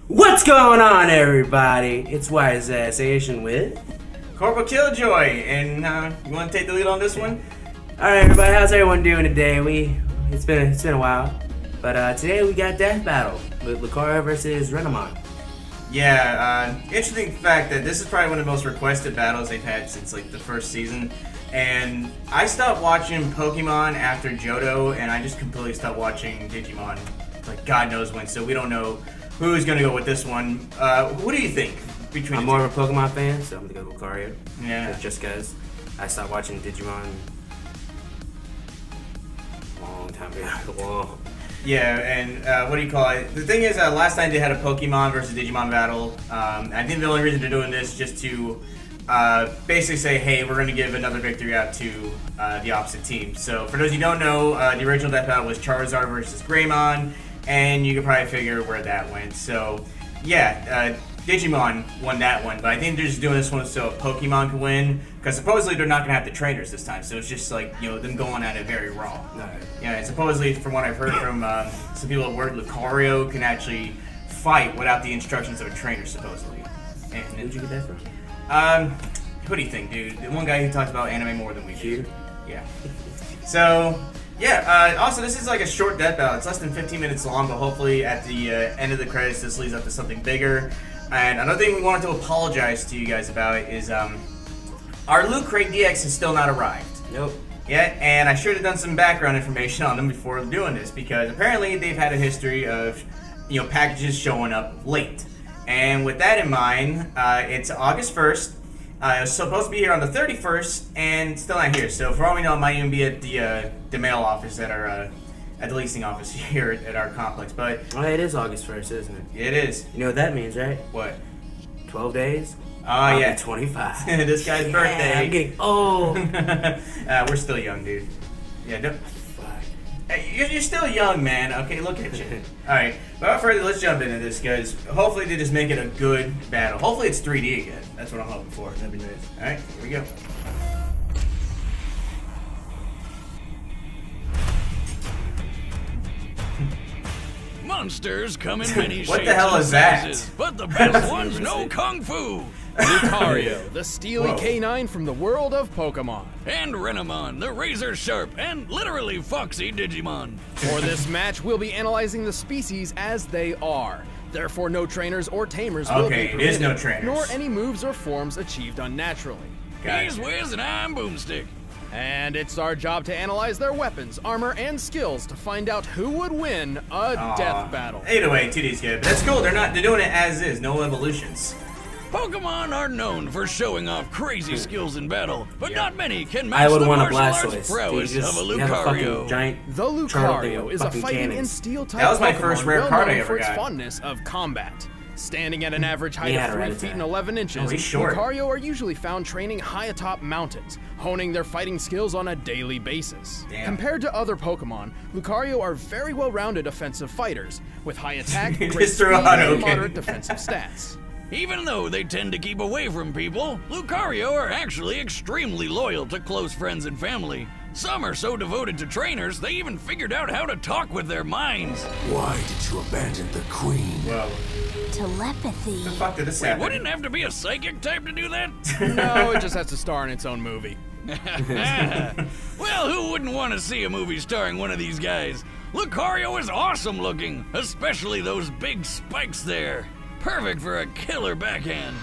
What's going on, everybody? It's Wise Ass Asian with Corporal Killjoy, and you want to take the lead on this one? Alright, everybody, how's everyone doing today? It's been a while, but today we got Death Battle with LUCARIO vs RENAMON. Yeah, interesting fact that this is probably one of the most requested battles they've had since like the first season. And I stopped watching Pokemon after Johto, and I just completely stopped watching Digimon, like God knows when. So we don't know who's gonna go with this one. What do you think? I'm more of a Pokemon fan, so I'm gonna go with LUCARIO. Yeah. Just because I stopped watching Digimon a long time ago. Whoa. Yeah, and what do you call it? The thing is, last time they had a Pokemon versus Digimon battle. I think the only reason they're doing this is just to basically say, hey, we're going to give another victory out to the opposite team. So for those who don't know, the original Death Battle was Charizard versus Greymon, and you can probably figure where that went. So yeah, Digimon won that one, but I think they're just doing this one so Pokemon can win, because supposedly they're not going to have the trainers this time, so it's just like, you know, them going at it very raw. Yeah, and supposedly, from what I've heard from some people at work, LUCARIO can actually fight without the instructions of a trainer, supposedly. And Where'd you get that from? What do you think, dude? The one guy who talks about anime more than we do. Yeah. So, yeah, also this is like a short death battle. It's less than 15 minutes long, but hopefully at the end of the credits this leads up to something bigger. And another thing we wanted to apologize to you guys about is our Loot Crate DX has still not arrived. Nope. Yet, and I should have done some background information on them before doing this, because apparently they've had a history of, you know, packages showing up late. And with that in mind, it's August 1st. It was supposed to be here on the 31st, and still not here. So for all we know, it might even be at the mail office at our at the leasing office here at our complex. But oh, it is August 1st, isn't it? It is. You know what that means, right? What? 12 days. Oh yeah, 25. This guy's birthday. I'm getting old. We're still young, dude. Yeah, don't. Hey, you're still young, man. Okay, look at you. Alright, without further ado, let's jump into this, guys. Hopefully they just make it a good battle. Hopefully it's 3D again. That's what I'm hoping for. That'd be nice. Alright, here we go. Monsters come in many shapes What the hell and is that? sizes, but the best ones know Kung Fu. LUCARIO, the steely canine from the world of Pokemon. And Renamon, the razor-sharp and literally foxy Digimon. For this match, we'll be analyzing the species as they are. Therefore, no trainers or tamers will be Okay, permitted, it is no trainers. nor any moves or forms achieved unnaturally. He's Wiz and I'm Boomstick. And it's our job to analyze their weapons, armor, and skills to find out who would win a death battle. Either way, 2D's good. But that's cool. They're doing it as is. No evolutions. Pokemon are known for showing off crazy skills in battle, but not many can match I would the want a martial arts Blastoise. prowess You of a just have a fucking LUCARIO. giant The LUCARIO is a fucking fighting cannons. and steel-type That was my Pokemon first rare well card I known ever for its got. fondness of combat. Standing at an average height Yeah, of 3 right, feet and attack. 11 inches, Oh, he's short. LUCARIO are usually found training high atop mountains, honing their fighting skills on a daily basis. Damn. Compared to other Pokemon, LUCARIO are very well-rounded offensive fighters, with high attack, Just great speed, threw out, and okay. moderate defensive stats. Even though they tend to keep away from people, LUCARIO are actually extremely loyal to close friends and family. Some are so devoted to trainers, they even figured out how to talk with their minds. Why did you abandon the queen? Whoa. Telepathy. The fuck did this happen? Wouldn't have to be a psychic type to do that? No, it just has to star in its own movie. Well, who wouldn't want to see a movie starring one of these guys? LUCARIO is awesome looking, especially those big spikes there. Perfect for a killer backhand.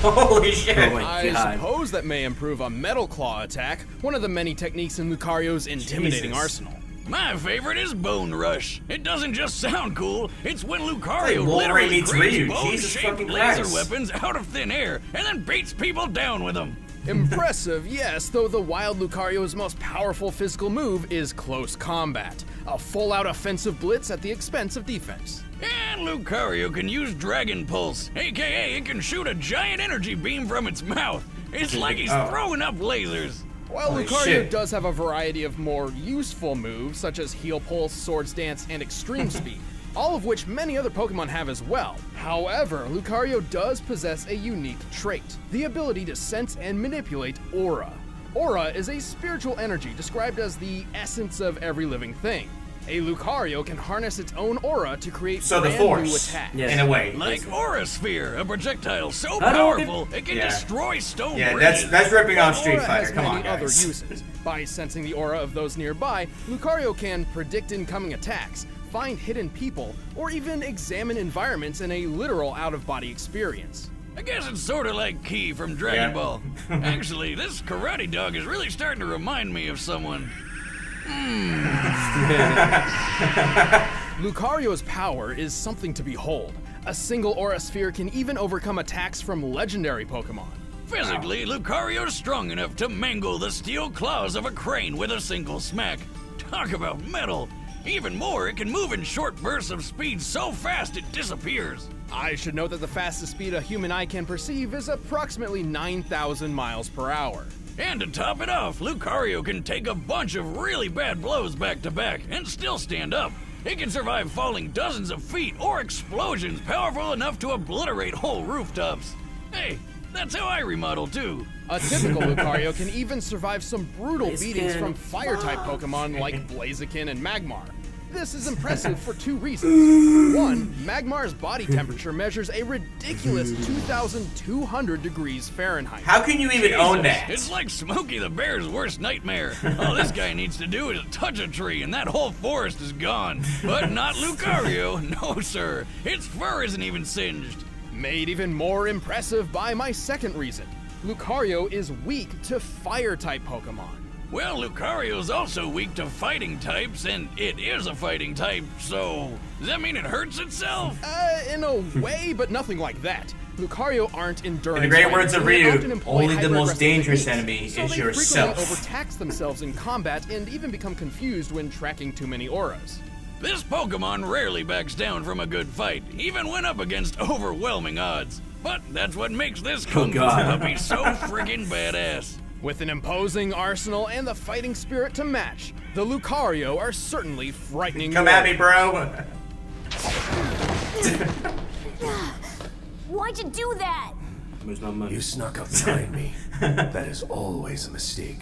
Holy shit. Oh my I God. suppose that may improve a Metal Claw attack, one of the many techniques in LUCARIO's intimidating Jesus. arsenal. My favorite is Bone Rush. It doesn't just sound cool, it's when Like LUCARIO Wolverine literally meets creates Ryu. Jesus bone-shaped fucking laser Christ. weapons out of thin air and then beats people down with them. Impressive, yes, though the wild LUCARIO's most powerful physical move is close combat, a full-out offensive blitz at the expense of defense. And LUCARIO can use Dragon Pulse, aka it can shoot a giant energy beam from its mouth. It's like he's throwing up lasers. While Holy LUCARIO shit. does have a variety of more useful moves, such as Heal Pulse, Swords Dance, and Extreme Speed, all of which many other Pokemon have as well. However, LUCARIO does possess a unique trait, the ability to sense and manipulate aura. Aura is a spiritual energy described as the essence of every living thing. A Lucario can harness its own aura to create So the brand new Force, attacks. Yes. in a way. Like Aura Sphere, a projectile so I don't powerful it can Yeah. destroy stone Yeah, bridges. that's ripping off Street Aura Fighter. has Come on, many other guys. uses. By sensing the aura of those nearby, Lucario can predict incoming attacks, find hidden people, or even examine environments in a literal out-of-body experience. I guess it's sort of like Key from Dragon Yeah. Ball. Actually, this karate dog is really starting to remind me of someone. Lucario's power is something to behold. A single aura sphere can even overcome attacks from legendary Pokemon. Physically, Lucario's strong enough to mangle the steel claws of a crane with a single smack. Talk about metal! Even more, it can move in short bursts of speed so fast it disappears. I should note that the fastest speed a human eye can perceive is approximately 9,000 miles per hour. And to top it off, Lucario can take a bunch of really bad blows back to back and still stand up. It can survive falling dozens of feet or explosions powerful enough to obliterate whole rooftops. Hey, that's how I remodel too. A typical Lucario can even survive some brutal beatings Blaziken. from fire-type Pokemon like Blaziken and Magmar. This is impressive for two reasons. One, Magmar's body temperature measures a ridiculous 2,200 degrees Fahrenheit. How can you even own that? It's like Smokey the Bear's worst nightmare. All this guy needs to do is touch a tree and that whole forest is gone. But not Lucario, no sir. Its fur isn't even singed. Made even more impressive by my second reason. Lucario is weak to fire-type Pokemon. Well, Lucario's also weak to fighting types, and it is a fighting type, so does that mean it hurts itself? In a way, but nothing like that. Lucario aren't endurance. In the great fighters, words of and they Ryu, often employ only the most hyper-aggressive dangerous techniques, enemy so is they yourself. frequently overtax themselves in combat and even become confused when tracking too many auras. This Pokemon rarely backs down from a good fight, even when up against overwhelming odds. But that's what makes this Kung Fu God. puppy so friggin' badass. With an imposing arsenal and the fighting spirit to match, the Lucario are certainly frightening. Come at me, bro. Why'd you do that? Where's my money? You snuck up behind me. That is always a mistake.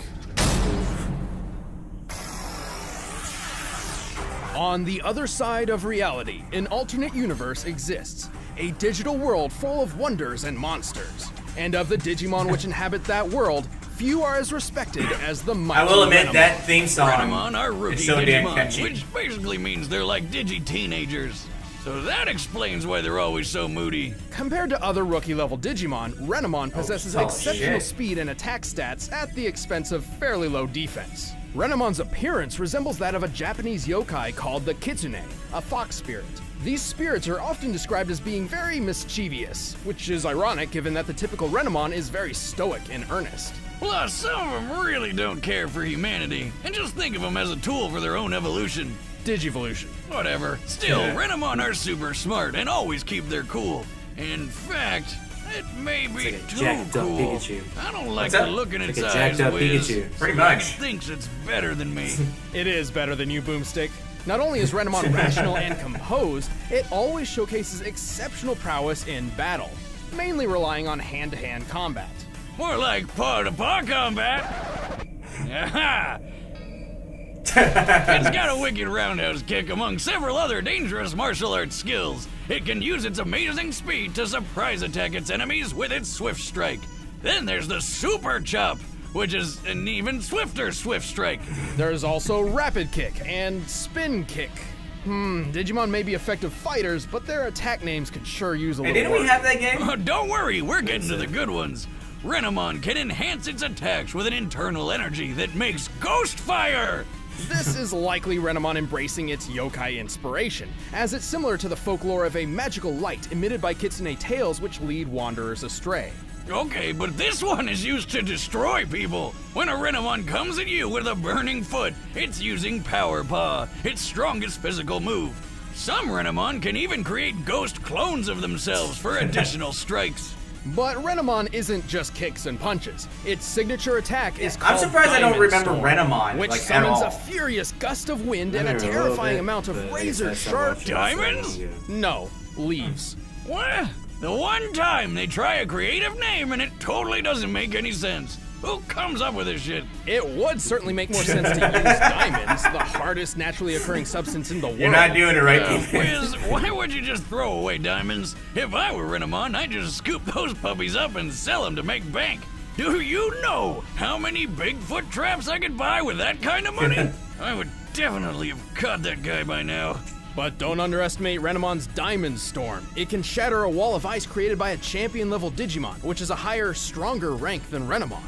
On the other side of reality, an alternate universe exists. A digital world full of wonders and monsters. And of the Digimon which inhabit that world, few are as respected as the mighty I will admit Renamon. that theme song Renamon are rookie is so damn Digimon, catchy. which basically means they're like digi-teenagers. So that explains why they're always so moody. Compared to other rookie-level Digimon, Renamon possesses oh, exceptional shit. speed and attack stats at the expense of fairly low defense. Renamon's appearance resembles that of a Japanese yokai called the Kitsune, a fox spirit. These spirits are often described as being very mischievous, which is ironic given that the typical Renamon is very stoic and earnest. Plus, some of them really don't care for humanity, and just think of them as a tool for their own evolution. Digivolution. Whatever. Still, Renamon are super smart and always keep their cool. In fact, it may be like a too jacked up cool. Pikachu. I don't like What's the that? look in Like its a eyes, jacked up Wiz. Pikachu. Pretty It much. thinks it's better than me. It is better than you, Boomstick. Not only is Renamon rational and composed, it always showcases exceptional prowess in battle, mainly relying on hand-to-hand combat. More like paw-to-paw combat. Aha! It's got a wicked roundhouse kick among several other dangerous martial arts skills. It can use its amazing speed to surprise attack its enemies with its swift strike. Then there's the super chop, which is an even swifter swift strike. There's also Rapid Kick and Spin Kick. Digimon may be effective fighters, but their attack names could sure use a Hey, little didn't we work. have that game? Oh, don't worry, we're getting to the good ones. Renamon can enhance its attacks with an internal energy that makes ghost fire. This is likely Renamon embracing its yokai inspiration, as it's similar to the folklore of a magical light emitted by kitsune tails which lead wanderers astray. Okay, but this one is used to destroy people. When a Renamon comes at you with a burning foot, it's using Power Paw, its strongest physical move. Some Renamon can even create ghost clones of themselves for additional strikes. But Renamon isn't just kicks and punches. Its signature attack is I'm called surprised I don't Diamond remember Storm, Renamon, which like, at summons all. a furious gust of wind and a Remember little terrifying bit, amount but of I guess razor I stopped sharp watching Diamonds? it. No, leaves. What? The one time they try a creative name and it totally doesn't make any sense. Who comes up with this shit? It would certainly make more sense to use diamonds, the hardest naturally occurring substance in the world. You're not doing it right, Wiz, why would you just throw away diamonds? If I were Renamon, I'd just scoop those puppies up and sell them to make bank. Do you know how many Bigfoot traps I could buy with that kind of money? I would definitely have caught that guy by now. But don't underestimate Renamon's Diamond Storm. It can shatter a wall of ice created by a champion-level Digimon, which is a higher, stronger rank than Renamon.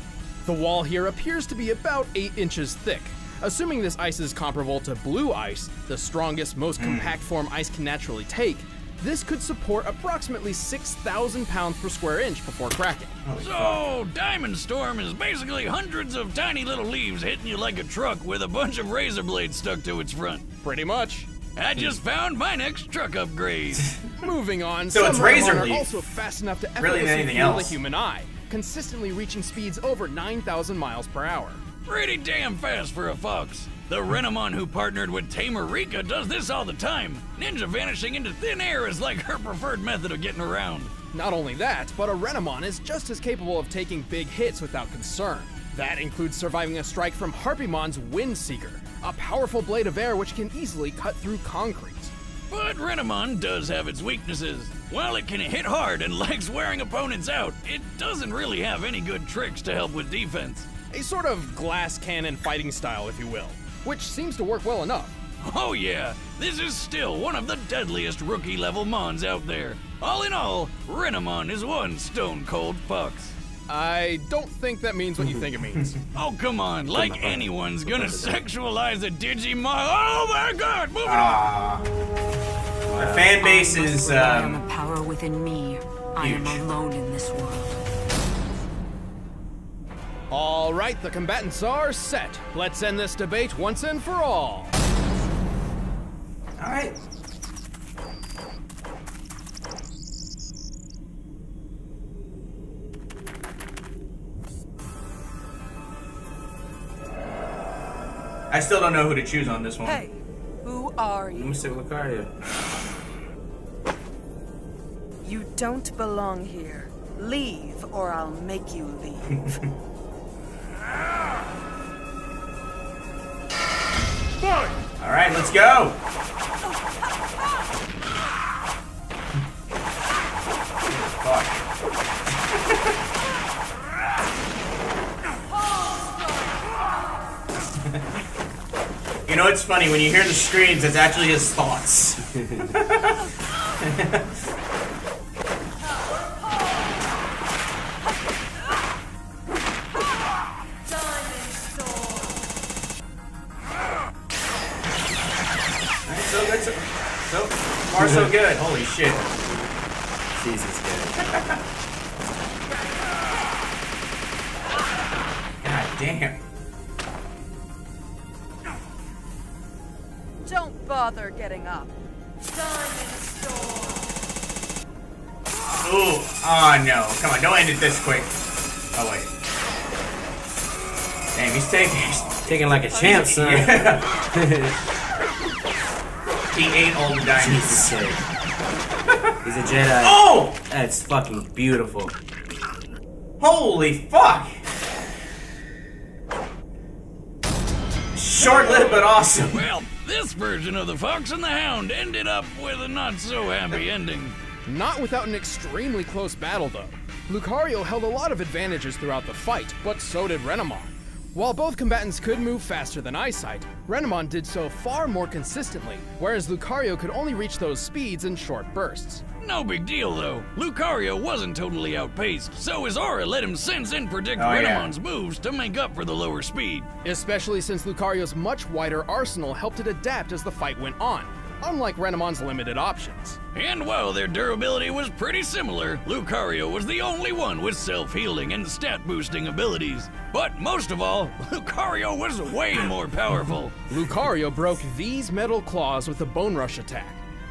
The wall here appears to be about 8 inches thick. Assuming this ice is comparable to blue ice, the strongest, most compact form ice can naturally take, this could support approximately 6,000 pounds per square inch before cracking. So, Diamond Storm is basically hundreds of tiny little leaves hitting you like a truck with a bunch of razor blades stuck to its front. Pretty much. I just found my next truck upgrade. Moving on, so some it's razor Renamon are leaf. also fast enough to Really effortlessly anything fool the else. human eye, consistently reaching speeds over 9,000 miles per hour. Pretty damn fast for a fox. The Renamon who partnered with Tamer Rika does this all the time. Ninja vanishing into thin air is like her preferred method of getting around. Not only that, but a Renamon is just as capable of taking big hits without concern. That includes surviving a strike from Harpymon's Windseeker, a powerful blade of air which can easily cut through concrete. But Renamon does have its weaknesses. While it can hit hard and likes wearing opponents out, it doesn't really have any good tricks to help with defense. A sort of glass cannon fighting style, if you will, which seems to work well enough. Oh yeah, this is still one of the deadliest rookie-level Mons out there. All in all, Renamon is one stone-cold fox. I don't think that means what you think it means. Oh, come on, like anyone's gonna sexualize a Digimon. Oh my god, move it on! The fan base is I am a power within me. I am huge. alone in this world. All right, the combatants are set. Let's end this debate once and for all. all right. I still don't know who to choose on this one. Hey, who are I'm you? gonna say Lucario. You don't belong here. Leave, or I'll make you leave. All right, let's go. Fuck. You know, it's funny when you hear the screams. It's actually his thoughts. So far, so good. Holy shit. Jesus, good. God damn. Don't bother getting up. Diamond Storm. Ooh. Oh no. Come on, don't end it this quick. Oh wait. Damn, he's Taking like a champ, son. He ate all the diamonds. Jesus, kid. He's a Jedi. Oh! That's fucking beautiful. Holy fuck! Short-lived but awesome. Well, this version of the Fox and the Hound ended up with a not-so-happy ending. Not without an extremely close battle, though. Lucario held a lot of advantages throughout the fight, but so did Renamon. While both combatants could move faster than Eyesight, Renamon did so far more consistently, whereas Lucario could only reach those speeds in short bursts. No big deal, though. Lucario wasn't totally outpaced, so his aura let him sense and predict Oh, yeah. Renamon's moves to make up for the lower speed. Especially since Lucario's much wider arsenal helped it adapt as the fight went on, unlike Renamon's limited options. And while their durability was pretty similar, Lucario was the only one with self-healing and stat-boosting abilities. But most of all, Lucario was way more powerful. Lucario broke these metal claws with a Bone Rush attack.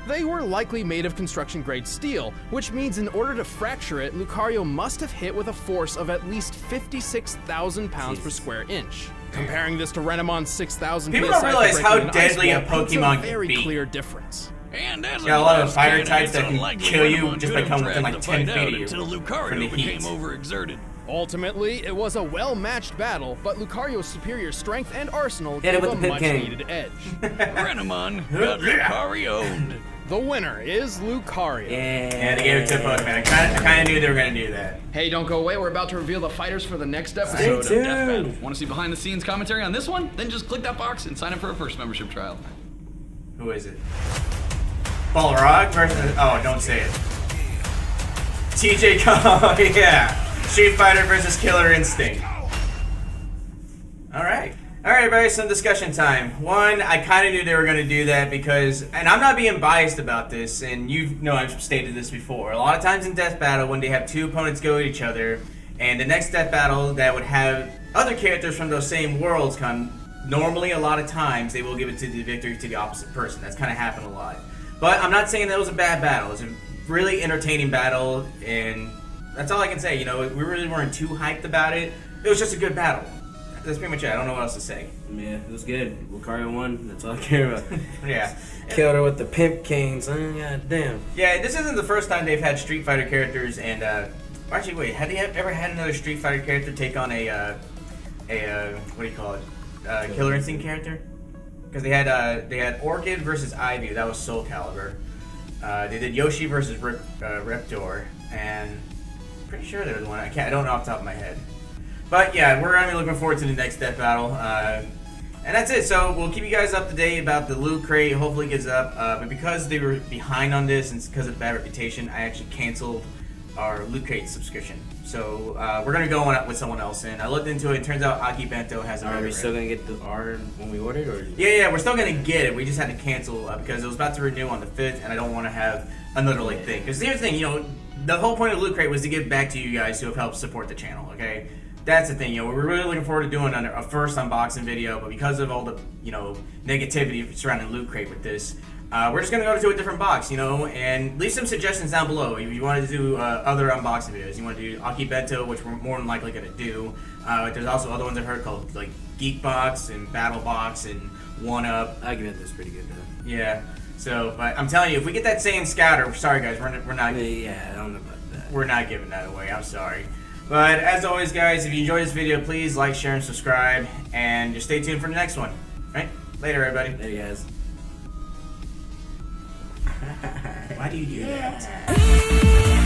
They were likely made of construction-grade steel, which means in order to fracture it, Lucario must have hit with a force of at least 56,000 pounds per square inch. Comparing this to Renamon's 6,000 People PSI don't realize for how breaking an ice deadly a wall paints Pokemon can very be. clear difference. And as Got a lot of glass fire cannon, types it's that can unlikely kill you Renamon just could by have coming within tried like to 10 fight feet out of you until from the Lucario became heat. overexerted. Ultimately, it was a well-matched battle, but Lucario's superior strength and arsenal Hit it gave with a the Pip King. much-needed edge. Renamon got Lucario-owned. The winner is Lucario. Yeah, they gave it to Pokemon. I kind of knew they were going to do that. Hey, don't go away. We're about to reveal the fighters for the next episode Stay of tuned. Death Battle. Want to see behind-the-scenes commentary on this one? Then just click that box and sign up for a first membership trial. Who is it? Balrog versus... Oh, don't say it. TJ Kong, yeah. Street Fighter versus Killer Instinct. Alright. Alright, everybody, some discussion time. One, I kind of knew they were going to do that because, and I'm not being biased about this, and you know I've stated this before. A lot of times in Death Battle, when they have two opponents go at each other, and the next Death Battle that would have other characters from those same worlds come, normally a lot of times they will give it to the victory to the opposite person. That's kind of happened a lot. But I'm not saying that was a bad battle. It was a really entertaining battle, and that's all I can say. You know, we really weren't too hyped about it. It was just a good battle. That's pretty much it. I don't know what else to say. Yeah, it was good. Lucario won. That's all I care about. Yeah. Killed her with the Pimp King, son. God damn. Yeah, this isn't the first time they've had Street Fighter characters, and actually, wait, had they ever had another Street Fighter character take on a what do you call it? Killer Instinct character? Because they had Orchid versus Ivy. That was Soul Calibur. They did Yoshi versus Reptor, and I'm pretty sure there was one. I don't know off the top of my head. But yeah, we're gonna be looking forward to the next Death Battle, and that's it. So we'll keep you guys up to date about the Loot Crate. Hopefully it gets up, but because they were behind on this and because of the bad reputation, I actually canceled our Loot Crate subscription. So we're gonna go on with someone else, and I looked into it. It turns out Aki Bento has a. Are we still gonna get the R when we ordered, or? Yeah, we're still gonna get it. We just had to cancel because it was about to renew on the 5th, and I don't want to have another like thing. Because here's the thing, you know, the whole point of Loot Crate was to give back to you guys who have helped support the channel. Okay. That's the thing, you know, we're really looking forward to doing a first unboxing video, but because of all the, you know, negativity surrounding Loot Crate with this, we're just going to go to a different box, you know, and leave some suggestions down below. If you wanted to do other unboxing videos, you want to do Aki Bento, which we're more than likely going to do. There's also other ones I've heard called, like, Geek Box and Battle Box and 1-Up. Aki Bento's pretty good, though. Yeah, so, but I'm telling you, if we get that Saiyan Scouter, sorry guys, we're not... Yeah, I don't know about that. We're not giving that away, I'm sorry. But as always, guys, if you enjoyed this video, please like, share, and subscribe. And just stay tuned for the next one. All right? Later, everybody. Later, guys. Why do you do that?